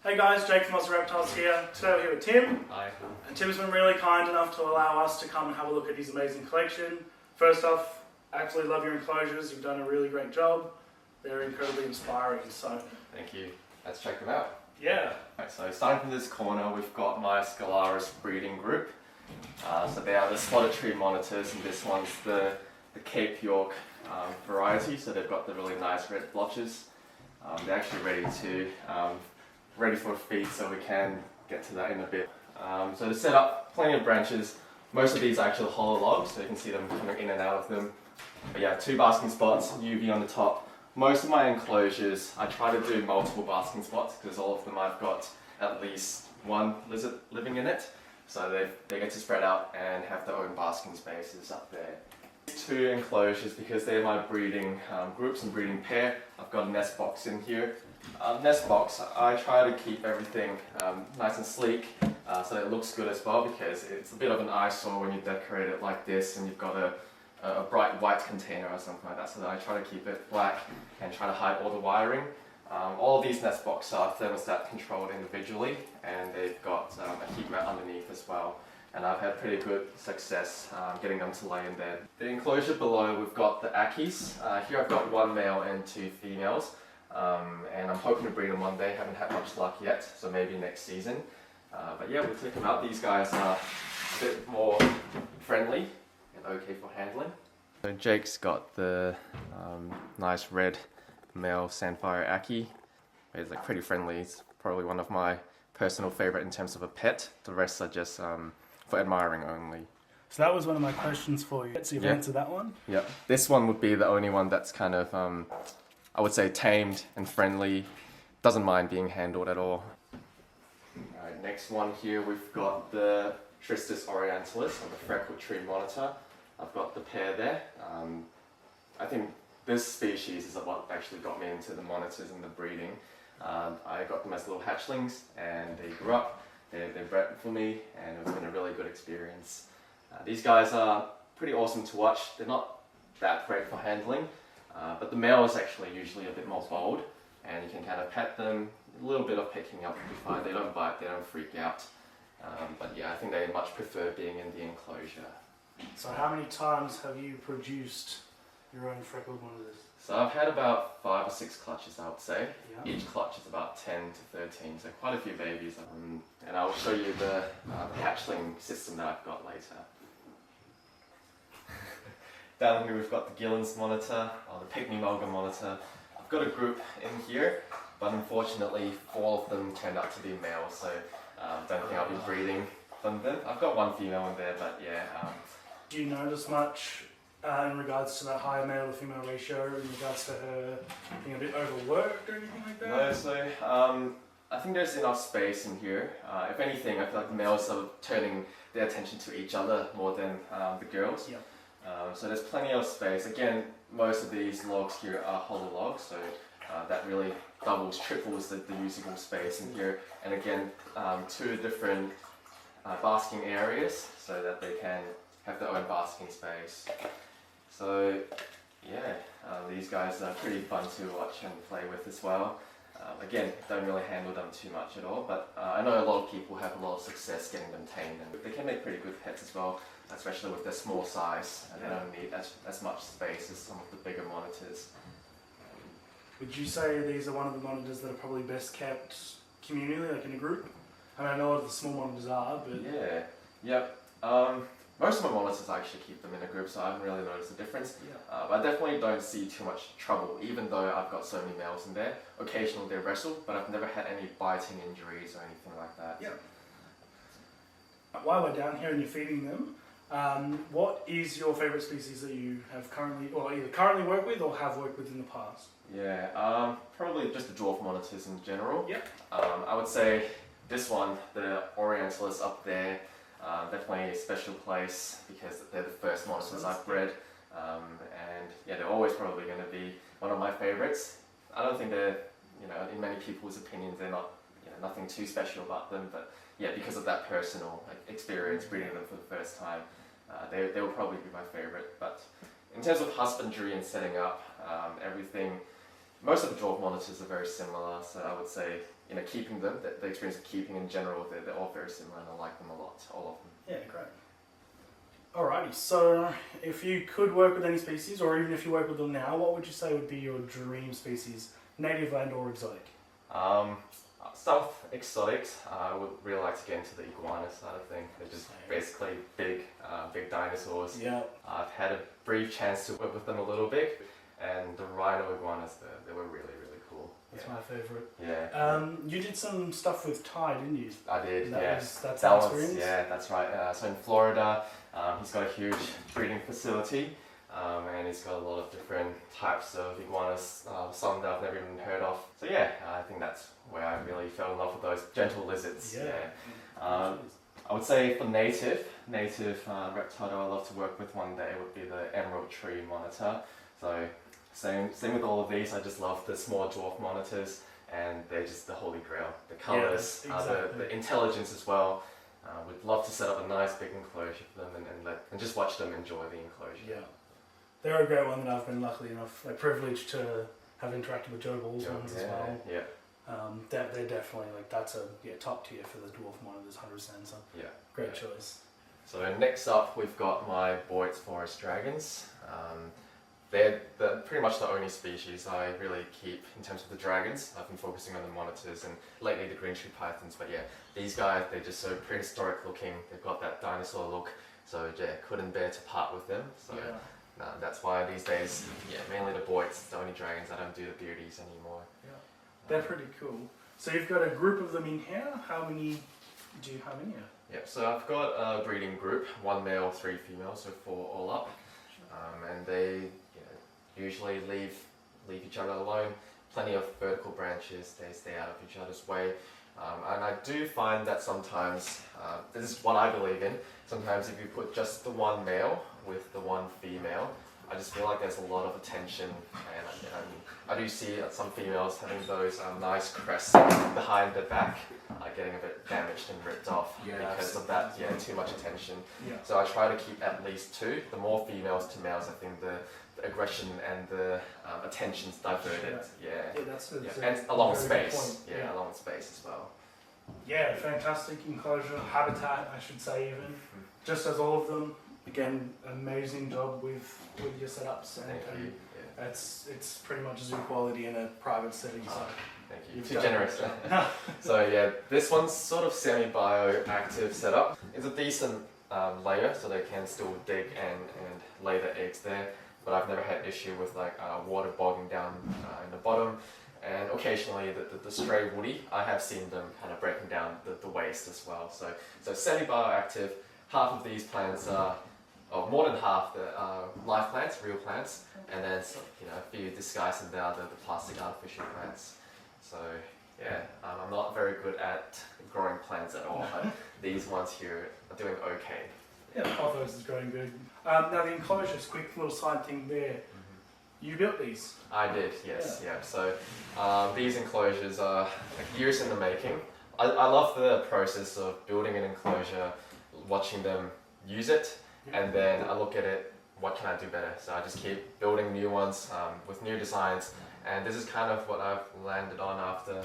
Hey guys, Jake from Aussie Reptiles here. Today we're here with Tim. Hi. And Tim's been really kind enough to allow us to come and have a look at his amazing collection. First off, absolutely love your enclosures. You've done a really great job. They're incredibly inspiring. So Thank you. Let's check them out. yeah. Right, so starting from this corner, we've got my Scalaris breeding group. So they are the spotted tree monitors, and this one's the Cape York variety. So they've got the really nice red blotches. They're actually ready for a feed, so we can get to that in a bit. So to set up, plenty of branches. Most of these are actually hollow logs, so you can see them coming in and out of them. But yeah, 2 basking spots, UV on the top. Most of my enclosures, I try to do multiple basking spots because all of them I've got at least one lizard living in it. So they get to spread out and have their own basking spaces up there. 2 enclosures because they're my breeding groups and breeding pair. I've got a nest box in here. Nest box, I try to keep everything nice and sleek so it looks good as well, because it's a bit of an eyesore when you decorate it like this and you've got a bright white container or something like that. So I try to keep it black and try to hide all the wiring. All of these nest boxes are thermostat controlled individually, and they've got a heat mat underneath as well. And I've had pretty good success getting them to lay in there. The enclosure below, we've got the Ackies. Here I've got 1 male and 2 females. And I'm hoping to breed them one day. Haven't had much luck yet, so maybe next season. But yeah, we'll take them out. These guys are a bit more friendly and okay for handling. So Jake's got the nice red male Sandfire Ackie. He's like pretty friendly. He's probably one of my personal favorite in terms of a pet. The rest are just for admiring only. So that was one of my questions for you. So you've answered that one? Yeah. This one would be the only one that's kind of I would say tamed and friendly, doesn't mind being handled at all. Alright, next one here we've got the Tristis orientalis, or the freckled tree monitor. I've got the pair there. I think this species is what actually got me into the monitors and the breeding. I got them as little hatchlings and they grew up, they're bred for me, and it's been a really good experience. These guys are pretty awesome to watch. They're not that great for handling. But the male is actually usually a bit more bold, and you can kind of pet them. A little bit of picking up will be fine. They don't bite, they don't freak out. But yeah, I think they much prefer being in the enclosure. So how many times have you produced your own freckled monitors? So I've had about 5 or 6 clutches, I would say. Yeah. Each clutch is about 10 to 13, so quite a few babies. And I'll show you the hatchling system that I've got later. Down here we've got the Gillen's monitor, or the Pygmy Mulga monitor. I've got a group in here, but unfortunately 4 of them turned out to be males, so don't think I'll be breeding from them. I've got 1 female in there, but yeah. Do you notice much in regards to that high male to female ratio, in regards to her being a bit overworked or anything like that? No, so I think there's enough space in here. If anything, I feel like the males are turning their attention to each other more than the girls. Yeah. So there's plenty of space. Again, most of these logs here are hollow logs, so that really doubles, triples the usable space in here. And again, 2 different basking areas so that they can have their own basking space. So yeah, these guys are pretty fun to watch and play with as well. Again, don't really handle them too much at all, but I know a lot of people have a lot of success getting them tamed, and they can make pretty good pets as well, especially with their small size, and they don't need as much space as some of the bigger monitors. Would you say these are one of the monitors that are probably best kept communally, like in a group? I mean, I know a lot of the small monitors are, but... Yeah, yep. Most of my monitors I actually keep them in a group, so I haven't really noticed a difference. Yeah. But I definitely don't see too much trouble, even though I've got so many males in there. Occasionally they wrestle, but I've never had any biting injuries or anything like that. Yeah. While we're down here and you're feeding them, what is your favourite species that you have currently, or either currently work with or have worked with in the past? Yeah, probably just the dwarf monitors in general. Yep. I would say this one, the orientalis up there, definitely a special place because they're the first monitors I've bred. And yeah, they're always probably going to be one of my favourites. I don't think they're, in many people's opinions, they're not, nothing too special about them, but yeah, because of that personal experience breeding them for the first time, they will probably be my favourite. But in terms of husbandry and setting up, everything, most of the dwarf monitors are very similar, so I would say keeping them, the experience of keeping in general, they're all very similar, and I like them a lot, all of them. Yeah, great. Alrighty, so if you could work with any species, or even if you work with them now, what would you say would be your dream species, native and or exotic? Start with exotics. I would really like to get into the iguana side of things. They're just basically big dinosaurs. Yeah. I've had a brief chance to work with them a little bit, and the rhino iguanas, they were really cool. That's my favourite. Yeah. You did some stuff with Ty, didn't you? I did. That's that our was, experience? yeah, that's right. So in Florida, he's got a huge breeding facility. And he's got a lot of different types of iguanas, some that I've never even heard of. So yeah, I think that's where I really fell in love with those gentle lizards. I would say for native reptile I love to work with one day would be the emerald tree monitor. So same with all of these, I just love the small dwarf monitors, and they're just the holy grail. The colours, the intelligence as well. Would love to set up a nice big enclosure for them and just watch them enjoy the enclosure. Yeah. They're a great one that I've been lucky enough, privileged to have interacted with Joe Ball's ones as well. Yeah. They're definitely that's a top tier for the dwarf monitors, 100%. So yeah, great choice. So next up, we've got my Boyd's Forest Dragons. They're pretty much the only species I really keep in terms of the dragons. I've been focusing on the monitors and lately the green tree pythons. But yeah, these guys, they're just so prehistoric looking. They've got that dinosaur look. So yeah, couldn't bear to part with them. So. Yeah. That's why these days, mainly the Boyd's, the only dragons. I don't do the beardies anymore. Yeah, they're pretty cool. So you've got a group of them in here. How many do you have in here? Yeah, so I've got a breeding group, 1 male, 3 females, so 4 all up. And they usually leave each other alone. Plenty of vertical branches, they stay out of each other's way. And I do find that sometimes, this is what I believe in, sometimes if you put just the 1 male with the 1 female, I just feel like there's a lot of attention, and I do see some females having those nice crests behind the back, getting a bit damaged and ripped off because of that, too much attention. Yeah. So I try to keep at least 2. The more females to males, I think the aggression and the attention's diverted. And along space. Along space as well. Yeah, fantastic enclosure, habitat, I should say even. Just as all of them. Again, amazing job with your setups, and it's pretty much zoo quality in a private setting. So thank you. Too generous. So yeah, this one's sort of semi-bioactive setup. It's a decent layer, so they can still dig and lay their eggs there. But I've never had issue with water bogging down in the bottom. And occasionally the stray woody, I have seen them kind of breaking down the waste as well. So semi-bioactive. Half of these plants are, or more than half, the live plants, real plants, and then a few disguised and the plastic artificial plants. So yeah, I'm not very good at growing plants at all, but these ones here are doing okay. Yeah, the pothos is growing good. Now the enclosures, quick little side thing there. You built these? I did, yes. Yeah. So these enclosures are years in the making. I love the process of building an enclosure, watching them use it, and then I look at it, what can I do better? So I just keep building new ones with new designs, and this is kind of what I've landed on after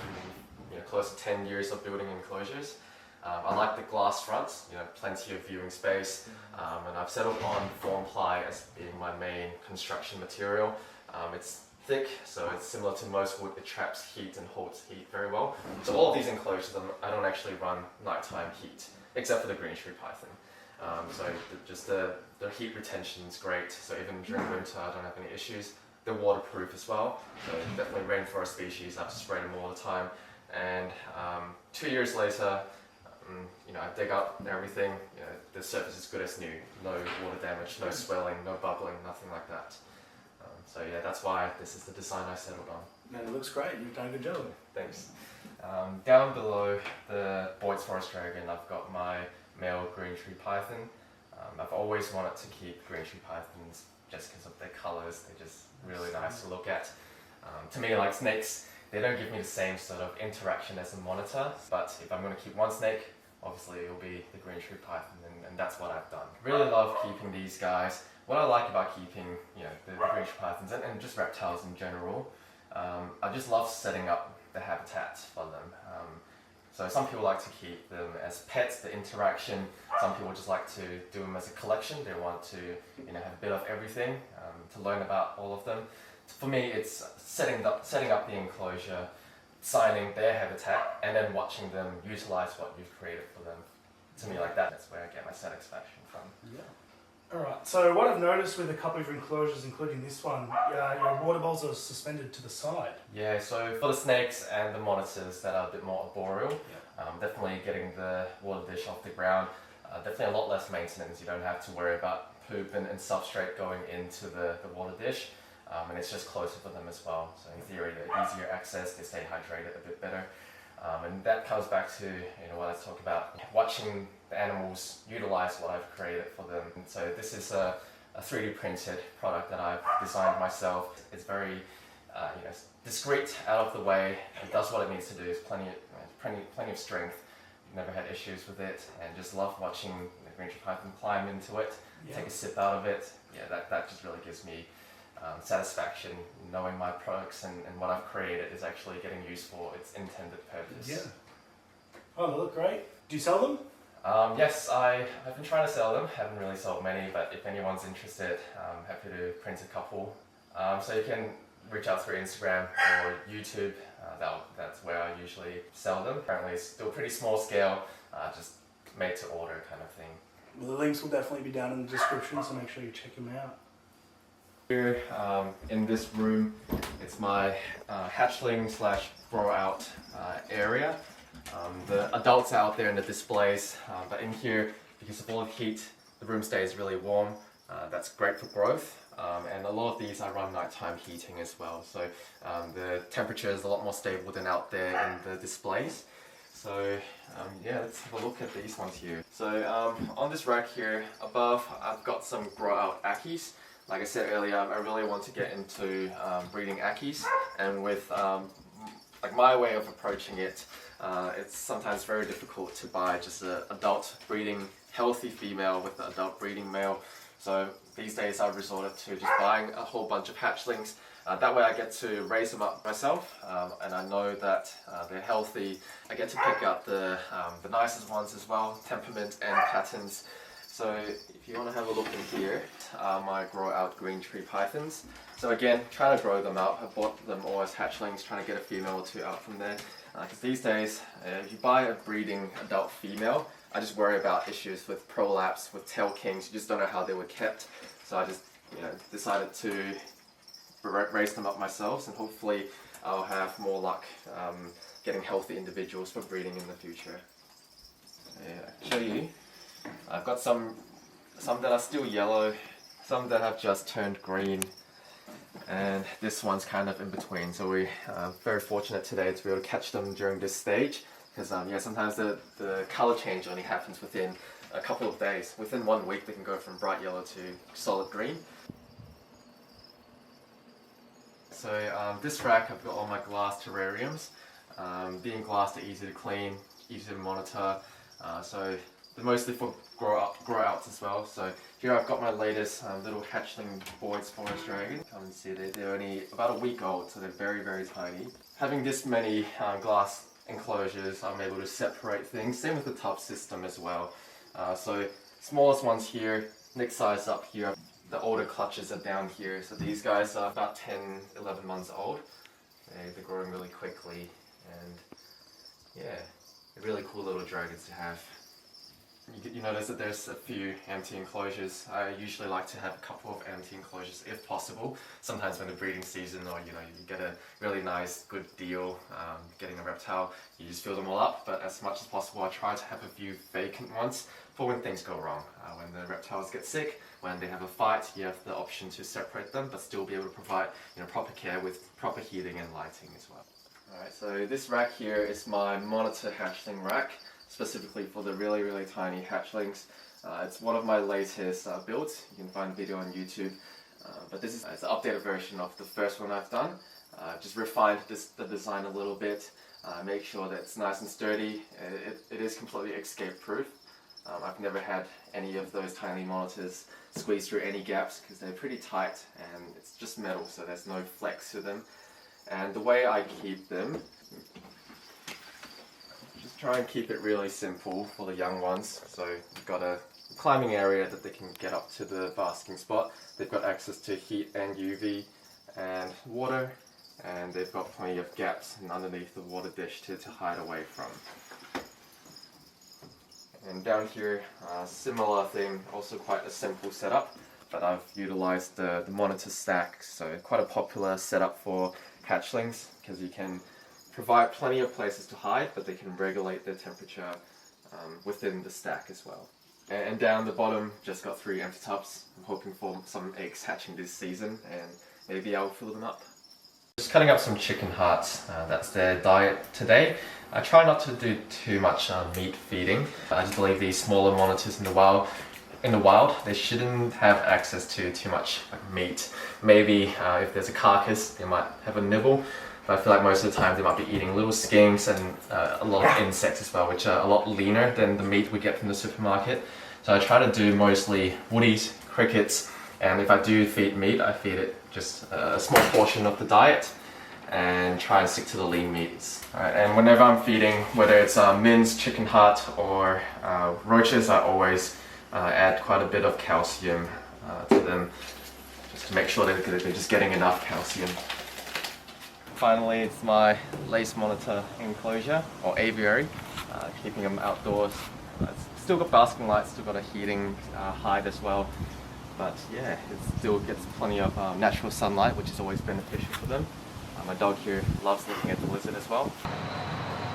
close to 10 years of building enclosures. I like the glass fronts, plenty of viewing space, and I've settled on form ply as being my main construction material. It's thick, so it's similar to most wood. It traps heat and holds heat very well. So all of these enclosures, I don't actually run nighttime heat, except for the green tree python. So just the heat retention is great. So even during winter, I don't have any issues. They're waterproof as well. So definitely rainforest species. I have to spray them all the time. And 2 years later, I dig up everything. The surface is good as new. No water damage, no swelling, no bubbling, nothing like that. So yeah, that's why this is the design I settled on. Man, it looks great. You've done a good job. Thanks. Down below the Boyd's Forest Dragon, I've got my male green tree python. I've always wanted to keep green tree pythons just because of their colours. They're just really nice to look at. To me, like snakes, they don't give me the same sort of interaction as a monitor, but if I'm going to keep one snake, obviously it'll be the green tree python, and that's what I've done. Really love keeping these guys. What I like about keeping the green tree pythons and just reptiles in general, I just love setting up the habitat for them. So some people like to keep them as pets, the interaction. Some people just like to do them as a collection. They want to, have a bit of everything, to learn about all of them. For me, it's setting up the enclosure, designing their habitat, and then watching them utilize what you've created for them. To me, like that's where I get my satisfaction from. Yeah. Alright, so what I've noticed with a couple of enclosures, including this one, your water bowls are suspended to the side. Yeah, so for the snakes and the monitors that are a bit more arboreal, definitely getting the water dish off the ground, definitely a lot less maintenance. You don't have to worry about poop and substrate going into the water dish, and it's just closer for them as well. So in theory, easier access, they stay hydrated a bit better. And that comes back to what I talked about, watching the animals utilize what I've created for them. And so this is a 3D printed product that I've designed myself. It's very discreet, out of the way. It does what it needs to do. It's plenty of strength. Never had issues with it, and just love watching the green tree python climb into it, take a sip out of it. Yeah, that just really gives me satisfaction, knowing my products and what I've created is actually getting used for its intended purpose. Yeah. Oh, they look great. Do you sell them? Yes, I've been trying to sell them. Haven't really sold many, but if anyone's interested, I'm happy to print a couple. So you can reach out through Instagram or YouTube. That's where I usually sell them. Apparently it's still pretty small scale, just made to order kind of thing. Well, the links will definitely be down in the description, so make sure you check them out. Here in this room, it's my hatchling / grow out area. The adults are out there in the displays, but in here, because of all the heat, the room stays really warm. That's great for growth. And a lot of these I run nighttime heating as well, so the temperature is a lot more stable than out there in the displays. So yeah, let's have a look at these ones here. So on this rack here above, I've got some grow out Ackies. Like I said earlier, I really want to get into breeding Ackies, and with like my way of approaching it, it's sometimes very difficult to buy just an adult breeding healthy female with an adult breeding male. So these days I've resorted to just buying a whole bunch of hatchlings. That way I get to raise them up myself, and I know that they're healthy. I get to pick out the nicest ones as well, temperament and patterns. So if you want to have a look in here, my grow out green tree pythons. So again, trying to grow them out. I bought them all as hatchlings, trying to get a female or two out from there. Because these days, if you buy a breeding adult female, I just worry about issues with prolapse, with tail kings. You just don't know how they were kept. So I just decided to raise them up myself, and hopefully I'll have more luck getting healthy individuals for breeding in the future. Yeah, I'll show you. I've got some that are still yellow, some that have just turned green, and this one's kind of in between. So we're very fortunate today to be able to catch them during this stage, because sometimes the color change only happens within a couple of days. Within 1 week they can go from bright yellow to solid green. So this rack, I've got all my glass terrariums. Being glass, they're easy to clean, easy to monitor. So they're mostly for grow outs as well. So here I've got my latest little hatchling Boyd's Forest Dragon. Come and see, they're only about a week old, so they're very, very tiny. Having this many glass enclosures, I'm able to separate things. Same with the tub system as well. So smallest ones here, next size up here. The older clutches are down here. So these guys are about 10, 11 months old. They're growing really quickly, and yeah, they're really cool little dragons to have. You notice that there's a few empty enclosures. I usually like to have a couple of empty enclosures if possible. Sometimes when the breeding season, or you get a really nice, good deal getting a reptile, you just fill them all up. But as much as possible, I try to have a few vacant ones for when things go wrong. When the reptiles get sick, when they have a fight, you have the option to separate them, but still be able to provide proper care with proper heating and lighting as well. Alright, so this rack here is my monitor hatchling rack, specifically for the really, really tiny hatchlings. It's one of my latest builds. You can find a video on YouTube. But this is it's an updated version of the first one I've done. Just refined the design a little bit, make sure that it's nice and sturdy. It is completely escape proof. I've never had any of those tiny monitors squeeze through any gaps because they're pretty tight, and it's just metal, so there's no flex to them. And the way I keep them, Just try and keep it really simple for the young ones. So you've got a climbing area that they can get up to the basking spot. They've got access to heat and UV and water, and they've got plenty of gaps underneath the water dish to hide away from. And down here, similar thing, also quite a simple setup, but I've utilized the monitor stack, so quite a popular setup for hatchlings because you can provide plenty of places to hide, but they can regulate their temperature within the stack as well. And down the bottom, just got 3 empty tubs. I'm hoping for some eggs hatching this season, and maybe I'll fill them up. Just cutting up some chicken hearts. That's their diet today. I try not to do too much meat feeding. I just believe these smaller monitors in the wild, they shouldn't have access to too much meat. Maybe if there's a carcass, they might have a nibble. But I feel like most of the time they might be eating little skinks and a lot of insects as well, which are a lot leaner than the meat we get from the supermarket. So I try to do mostly woodies, crickets, and if I do feed meat, I feed it just a small portion of the diet and try and stick to the lean meats. Right, and whenever I'm feeding, whether it's minced chicken heart or roaches, I always add quite a bit of calcium to them, just to make sure that they're just getting enough calcium. Finally, it's my lace monitor enclosure, or aviary, keeping them outdoors. It's still got basking lights, still got a heating hide as well, but yeah, it still gets plenty of natural sunlight, which is always beneficial for them. My dog here loves looking at the lizard as well.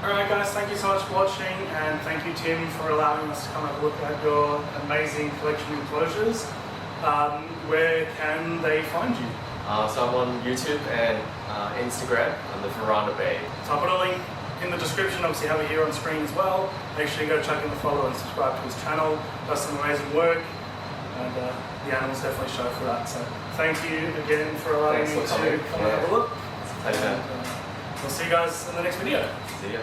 Alright guys, thank you so much for watching, and thank you Tim for allowing us to come have a look at your amazing collection of enclosures. Where can they find you? So I'm on YouTube and Instagram on the Veranda Bay. So I'll put a link in the description, obviously have it here on screen as well. Make sure you go check in the follow and subscribe to his channel. Does some amazing work, and the animals definitely show for that. So thank you again for allowing me to come and have a look. Pleasure. We'll see you guys in the next video. See ya.